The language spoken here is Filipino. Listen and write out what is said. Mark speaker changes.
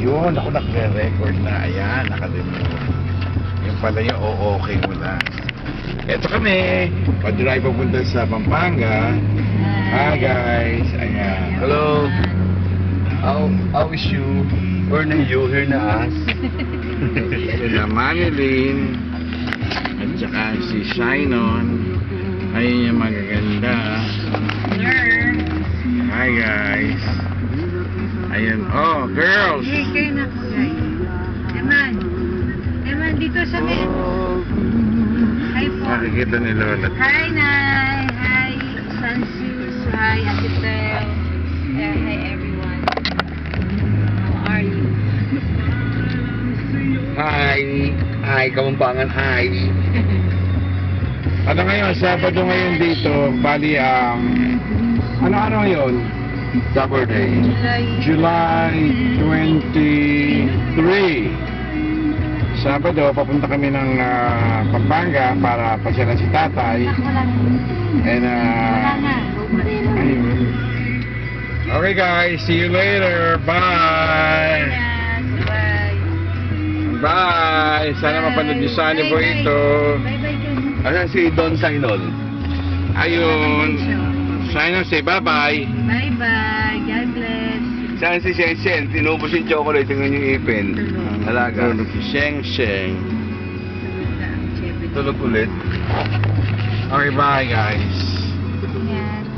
Speaker 1: Ayun, ako nagre-record na. Ayan, nakalimutan. Yung pala yung okay mo na. Eto kami, pa-drive papunta sa Pampanga. Hi guys, ayan.
Speaker 2: Hello. How is you? Where na you? Here na us.
Speaker 1: Sila Manilyn. At saka si Shinon. Ayun yung magaganda. Hi guys. Ayun, oh, girls.
Speaker 3: Hey, kayo na po guys. Eman. Eman, dito sa may... Hi po.
Speaker 1: Makikita ni Lola.
Speaker 3: Hi, Nay. Hi, Sansus. Hi, Ate Tel. Hi, everyone. How are you?
Speaker 2: Hi. Hi, Kamampangan. Hi.
Speaker 1: Ano ngayon, Sabado ngayon dito, bali ano ngayon?
Speaker 2: Saturday.
Speaker 1: July 23. Sabado, papunta kami ng Pampanga para pasyalan si tatay.
Speaker 3: Wala na.
Speaker 1: And
Speaker 3: Wala na.
Speaker 1: ayun. Okay guys, see you later. Bye!
Speaker 3: Yes, bye.
Speaker 1: Bye! Sana mapanood niyo sa Sunny Boy ito.
Speaker 3: Bye-bye, Jun.
Speaker 2: Asan si Don Sinol?
Speaker 1: Ayun. Shinon, say bye-bye.
Speaker 3: Bye-bye. God bless.
Speaker 2: Saan si Shen Shen? Tinubos yung chocolate. Tingnan yung ipin. Alaga.
Speaker 1: Tulog si Sheng Sheng.
Speaker 2: Tulog ulit.
Speaker 1: Okay, bye guys.